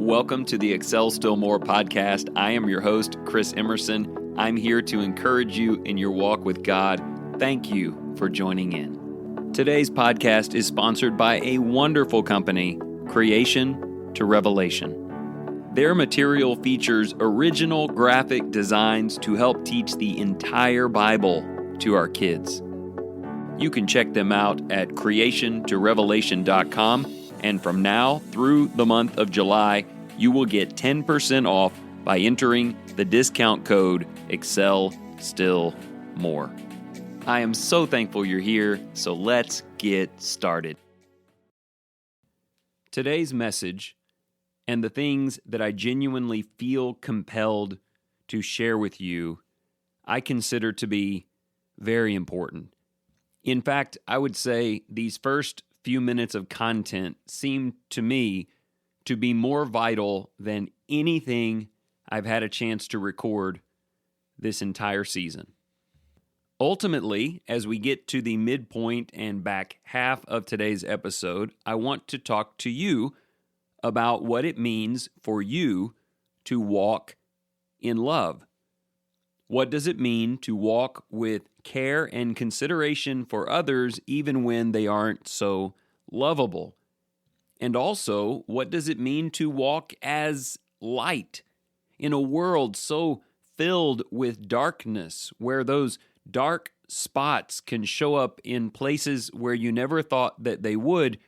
Welcome to the Excel Still More podcast. I am your host, Chris Emerson. I'm here to encourage you in your walk with God. Thank you for joining in. Today's podcast is sponsored by a wonderful company, Creation to Revelation. Their material features original graphic designs to help teach the entire Bible to our kids. You can check them out at creationtorevelation.com. And from now through the month of July, you will get 10% off by entering the discount code ExcelStillMore. I am so thankful you're here, so let's get started. Today's message and the things that I genuinely feel compelled to share with you, I consider to be very important. In fact, I would say these first few minutes of content seem to me to be more vital than anything I've had a chance to record this entire season. Ultimately, as we get to the midpoint and back half of today's episode, I want to talk to you about what it means for you to walk in love. What does it mean to walk with care and consideration for others even when they aren't so lovable? And also, what does it mean to walk as light in a world so filled with darkness, where those dark spots can show up in places where you never thought that they would?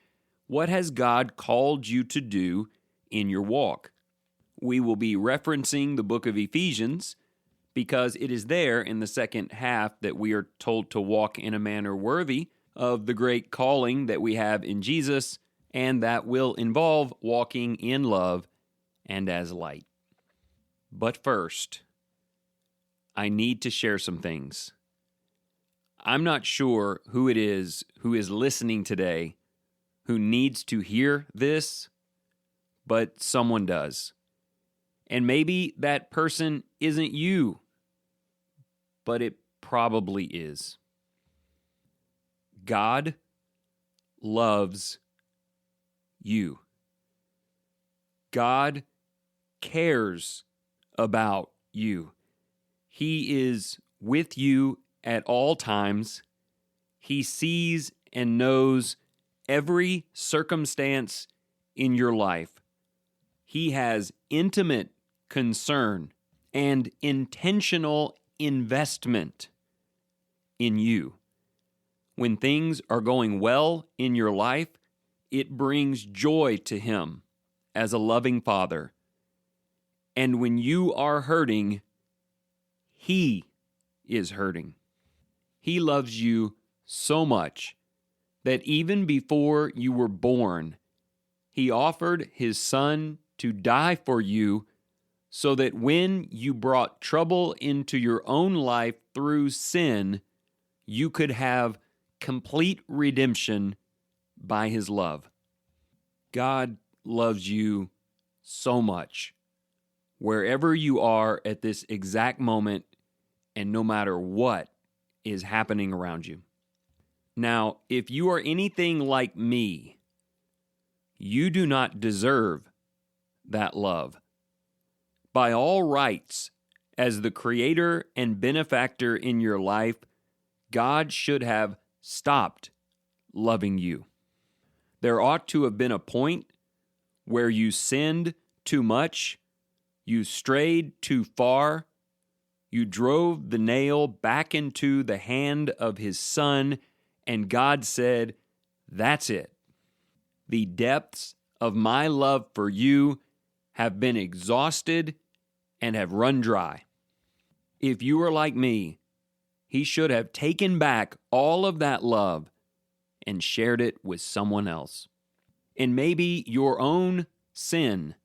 What has God called you to do in your walk? We will be referencing the book of Ephesians, because it is there in the second half that we are told to walk in a manner worthy of the great calling that we have in Jesus, and that will involve walking in love and as light. But first, I need to share some things. I'm not sure who it is who is listening today who needs to hear this, but someone does. And maybe that person isn't you, but it probably is. God loves you. God cares about you. He is with you at all times. He sees and knows every circumstance in your life. He has intimate concern and intentional investment in you. When things are going well in your life, it brings joy to Him as a loving Father. And when you are hurting, He is hurting. He loves you so much that even before you were born, He offered His Son to die for you, so that when you brought trouble into your own life through sin, you could have complete redemption by His love. God loves you so much, wherever you are at this exact moment, and no matter what is happening around you. Now, if you are anything like me, you do not deserve that love. By all rights, as the creator and benefactor in your life, God should have stopped loving you. There ought to have been a point where you sinned too much, you strayed too far, you drove the nail back into the hand of His Son, and God said, "That's it. The depths of my love for you have been exhausted and have run dry." If you are like me, He should have taken back all of that love and shared it with someone else. And maybe your own sin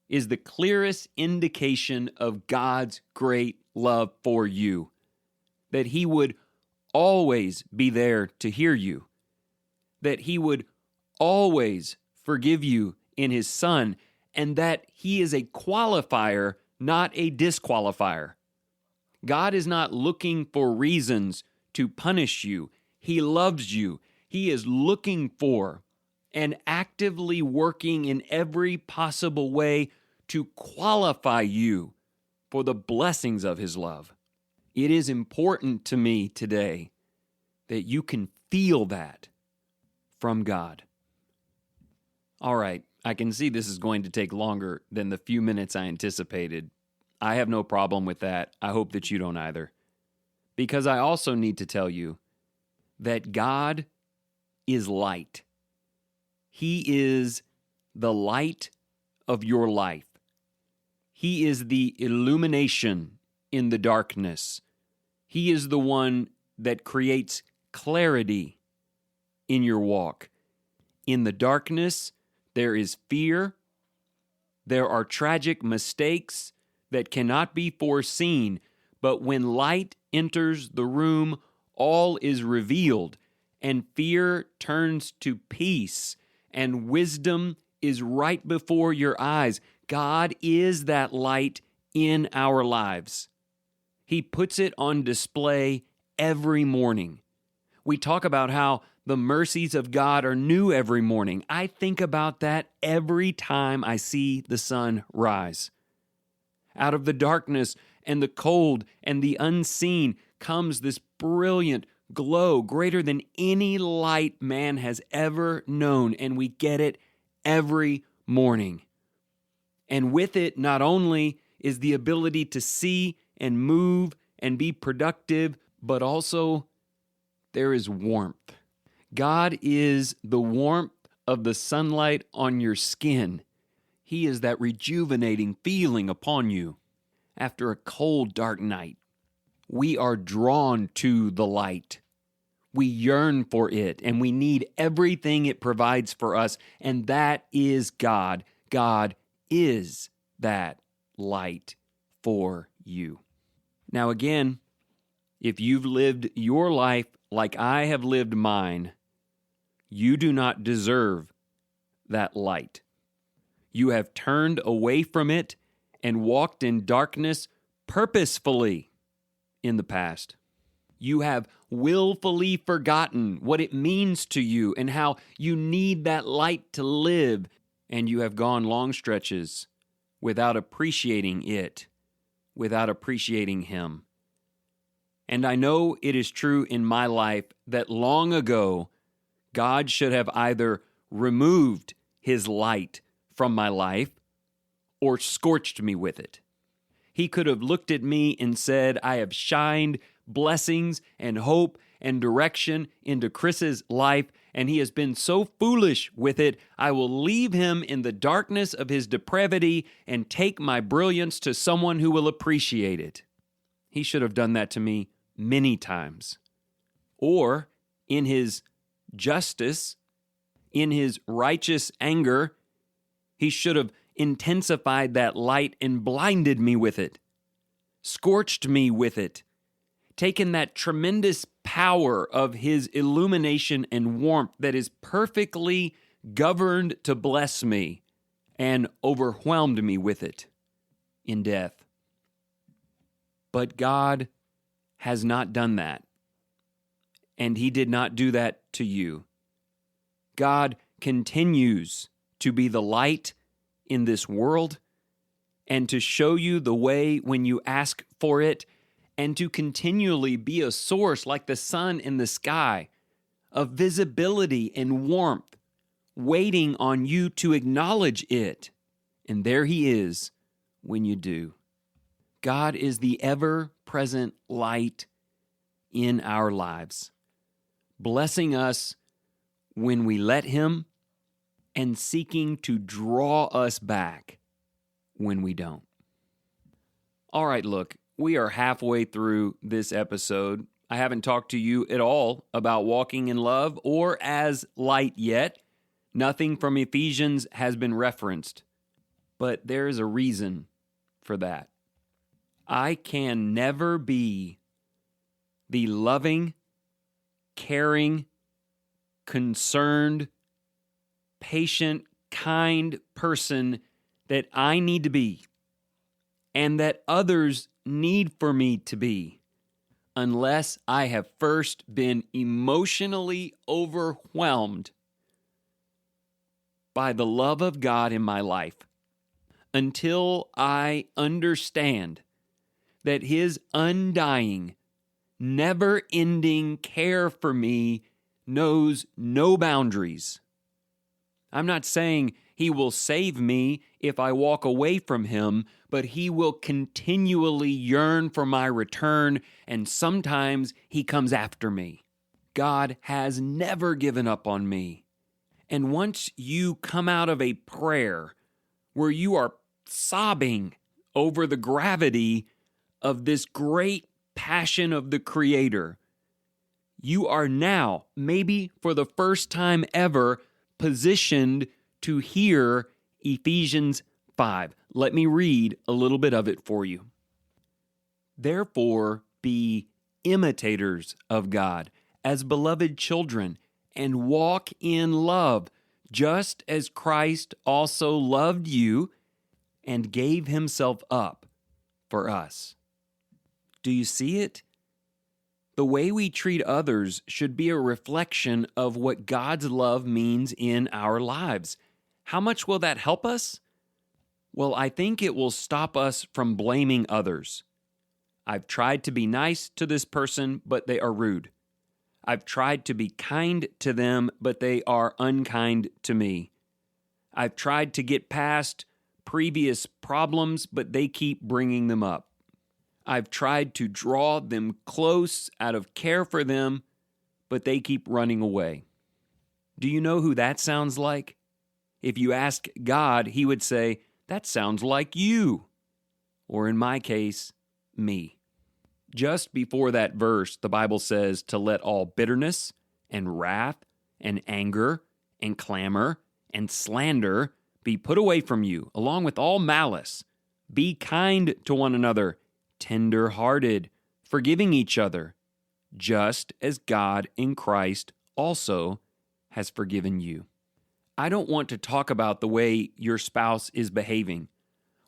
is the clearest indication of God's great love for you, that He would always be there to hear you, that He would always forgive you in His Son, and that He is a qualifier, not a disqualifier. God is not looking for reasons to punish you. He loves you. He is looking for and actively working in every possible way to qualify you for the blessings of his love. It is important to me today that you can feel that from God. All right, I can see this is going to take longer than the few minutes I anticipated. I have no problem with that. I hope that you don't either. Because I also need to tell you that God is light. He is the light of your life. He is the illumination in the darkness. He is the one that creates clarity in your walk. In the darkness, there is fear. There are tragic mistakes that cannot be foreseen. But when light enters the room, all is revealed, and fear turns to peace, and wisdom is right before your eyes. God is that light in our lives. He puts it on display every morning. We talk about how the mercies of God are new every morning. I think about that every time I see the sun rise. Out of the darkness and the cold and the unseen comes this brilliant glow greater than any light man has ever known, and we get it every morning. And with it, not only is the ability to see and move and be productive, but also there is warmth. God is the warmth of the sunlight on your skin. He is that rejuvenating feeling upon you after a cold, dark night. We are drawn to the light. We yearn for it, and we need everything it provides for us, and that is God. God is that light for you. Now again, if you've lived your life like I have lived mine, you do not deserve that light. You have turned away from it and walked in darkness purposefully in the past. You have willfully forgotten what it means to you and how you need that light to live, and you have gone long stretches without appreciating it, without appreciating Him. And I know it is true in my life that long ago, God should have either removed His light from my life or scorched me with it. He could have looked at me and said, I have shined blessings and hope and direction into Chris's life, and he has been so foolish with it, I will leave him in the darkness of his depravity and take my brilliance to someone who will appreciate it. He should have done that to me many times. Or, in his justice, in his righteous anger, he should have intensified that light and blinded me with it, scorched me with it, taken that tremendous power of his illumination and warmth that is perfectly governed to bless me and overwhelmed me with it in death. But God has not done that, and He did not do that to you. God continues to be the light in this world and to show you the way when you ask for it, and to continually be a source like the sun in the sky of visibility and warmth, waiting on you to acknowledge it. And there He is when you do. God is the ever-present light in our lives, blessing us when we let Him and seeking to draw us back when we don't. All right, look, we are halfway through this episode. I haven't talked to you at all about walking in love or as light yet. Nothing from Ephesians has been referenced, but there is a reason for that. I can never be the loving, caring, concerned, patient, kind person that I need to be and that others need for me to be unless I have first been emotionally overwhelmed by the love of God in my life. until I understand that his undying, never-ending care for me knows no boundaries. I'm not saying he will save me if I walk away from him, but he will continually yearn for my return, and sometimes he comes after me. God has never given up on me. And once you come out of a prayer where you are sobbing over the gravity of this great passion of the Creator, you are now, maybe for the first time ever, positioned to hear Ephesians 5. Let me read a little bit of it for you. Therefore, be imitators of God as beloved children, and walk in love, just as Christ also loved you and gave himself up for us. Do you see it? The way we treat others should be a reflection of what God's love means in our lives. How much will that help us? Well, I think it will stop us from blaming others. I've tried to be nice to this person, but they are rude. I've tried to be kind to them, but they are unkind to me. I've tried to get past previous problems, but they keep bringing them up. I've tried to draw them close out of care for them, but they keep running away. Do you know who that sounds like? If you ask God, he would say, that sounds like you. Or in my case, me. Just before that verse, the Bible says to let all bitterness and wrath and anger and clamor and slander be put away from you, along with all malice. Be kind to one another, tender-hearted, forgiving each other, just as God in Christ also has forgiven you. I don't want to talk about the way your spouse is behaving,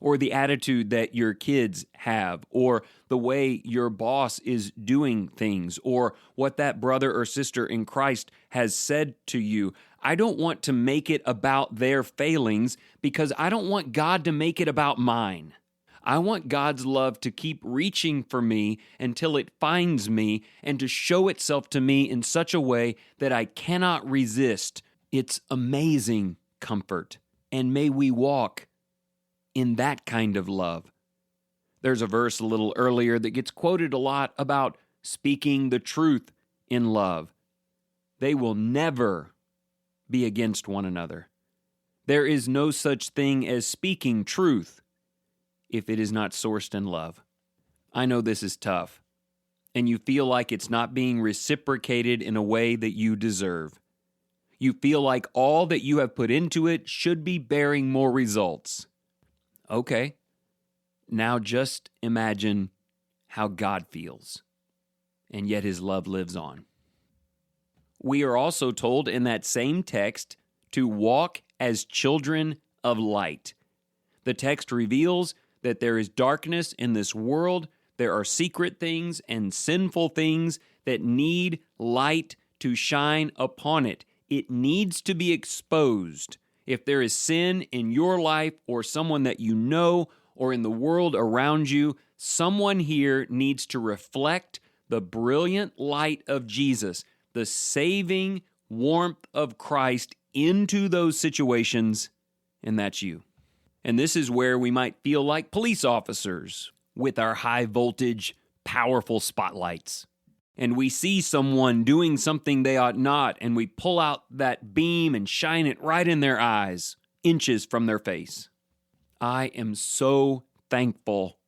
or the attitude that your kids have, or the way your boss is doing things, or what that brother or sister in Christ has said to you. I don't want to make it about their failings because I don't want God to make it about mine. I want God's love to keep reaching for me until it finds me and to show itself to me in such a way that I cannot resist its amazing comfort. And may we walk in that kind of love. There's a verse a little earlier that gets quoted a lot about speaking the truth in love. They will never be against one another. There is no such thing as speaking truth if it is not sourced in love. I know this is tough, and you feel like it's not being reciprocated in a way that you deserve. You feel like all that you have put into it should be bearing more results. Okay, now just imagine how God feels, and yet his love lives on. We are also told in that same text to walk as children of light. The text reveals that there is darkness in this world. There are secret things and sinful things that need light to shine upon it. It needs to be exposed. If there is sin in your life or someone that you know or in the world around you, someone here needs to reflect the brilliant light of Jesus, the saving warmth of Christ into those situations, and that's you. And this is where we might feel like police officers with our high voltage, powerful spotlights. And we see someone doing something they ought not, and we pull out that beam and shine it right in their eyes, inches from their face. I am so thankful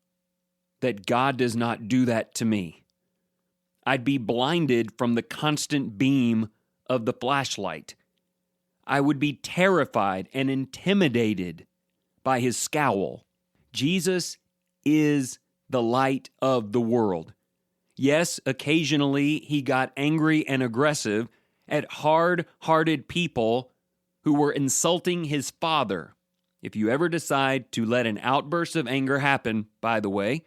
that God does not do that to me. I'd be blinded from the constant beam of the flashlight. I would be terrified and intimidated by his scowl. Jesus is the light of the world. Yes, occasionally he got angry and aggressive at hard-hearted people who were insulting his Father. If you ever decide to let an outburst of anger happen, by the way,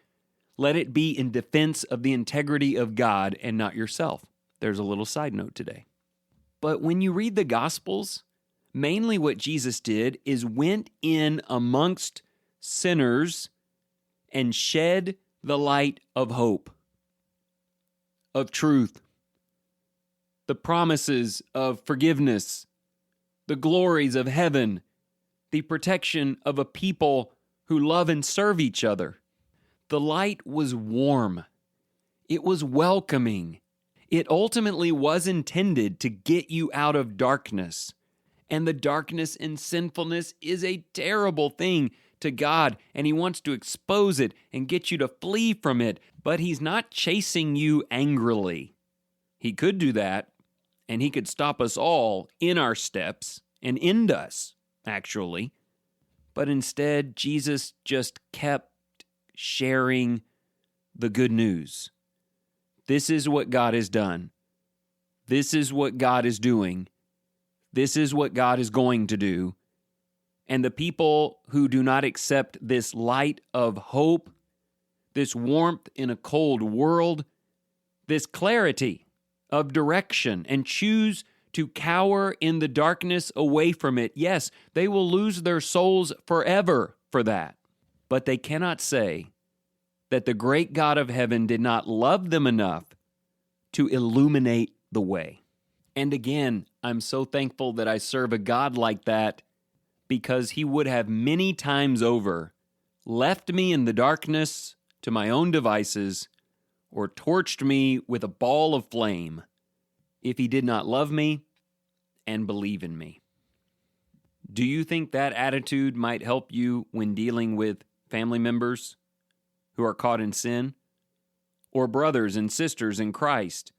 let it be in defense of the integrity of God and not yourself. There's a little side note today. But when you read the Gospels, mainly what Jesus did is went in amongst sinners and shed the light of hope, of truth, the promises of forgiveness, the glories of heaven, the protection of a people who love and serve each other. The light was warm. It was welcoming. It ultimately was intended to get you out of darkness. And the darkness and sinfulness is a terrible thing to God, and He wants to expose it and get you to flee from it. But He's not chasing you angrily. He could do that, and He could stop us all in our steps and end us, actually. But instead, Jesus just kept sharing the good news. This is what God has done. This is what God is doing. This is what God is going to do. And the people who do not accept this light of hope, this warmth in a cold world, this clarity of direction, and choose to cower in the darkness away from it, yes, they will lose their souls forever for that. But they cannot say that the great God of heaven did not love them enough to illuminate the way. And again, I'm so thankful that I serve a God like that, because He would have many times over left me in the darkness to my own devices or torched me with a ball of flame if He did not love me and believe in me. Do you think that attitude might help you when dealing with family members who are caught in sin, or brothers and sisters in Christ,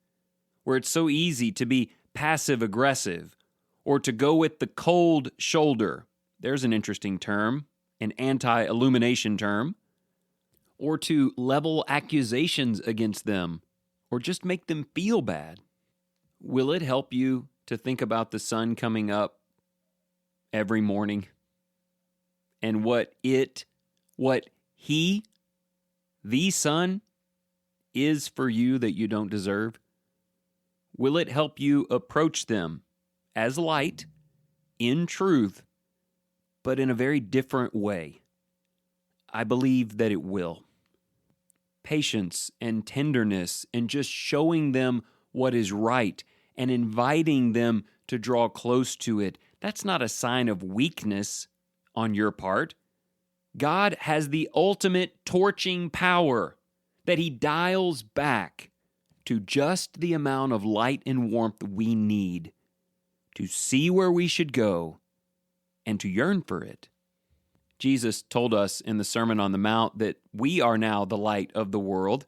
where it's so easy to be passive-aggressive or to go with the cold shoulder? There's an interesting term, an anti-illumination term. Or to level accusations against them, or just make them feel bad. Will it help you to think about the sun coming up every morning and what He, the sun, is for you that you don't deserve? Will it help you approach them as light, in truth, but in a very different way? I believe that it will. Patience and tenderness and just showing them what is right and inviting them to draw close to it, that's not a sign of weakness on your part. God has the ultimate torching power that He dials back to just the amount of light and warmth we need to see where we should go and to yearn for it. Jesus told us in the Sermon on the Mount that we are now the light of the world.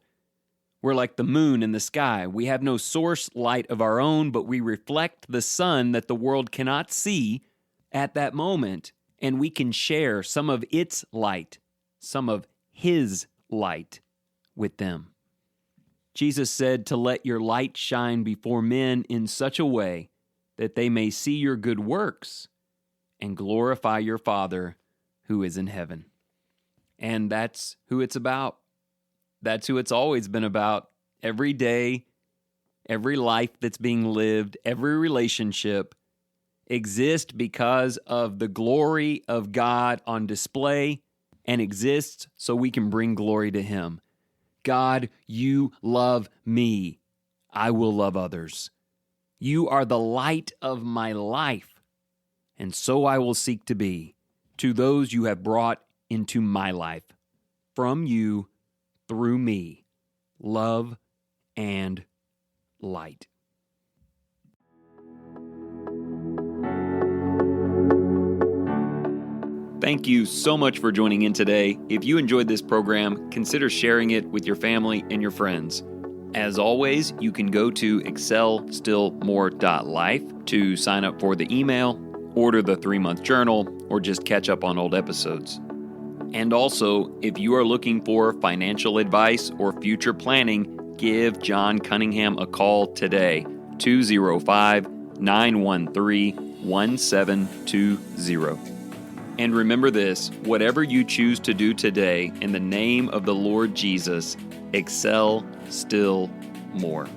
We're like the moon in the sky. We have no source light of our own, but we reflect the sun that the world cannot see at that moment, and we can share some of its light, some of His light with them. Jesus said to let your light shine before men in such a way that they may see your good works and glorify your Father who is in heaven. And that's who it's about. That's who it's always been about. Every day, every life that's being lived, every relationship exists because of the glory of God on display, and exists so we can bring glory to Him. God, you love me. I will love others. You are the light of my life, and so I will seek to be to those you have brought into my life. From you, through me, love and light. Thank you so much for joining in today. If you enjoyed this program, consider sharing it with your family and your friends. As always, you can go to excelstillmore.life to sign up for the email, order the 3-month journal, or just catch up on old episodes. And also, if you are looking for financial advice or future planning, give John Cunningham a call today, 205-913-1720. And remember this, whatever you choose to do today, in the name of the Lord Jesus, excel still more.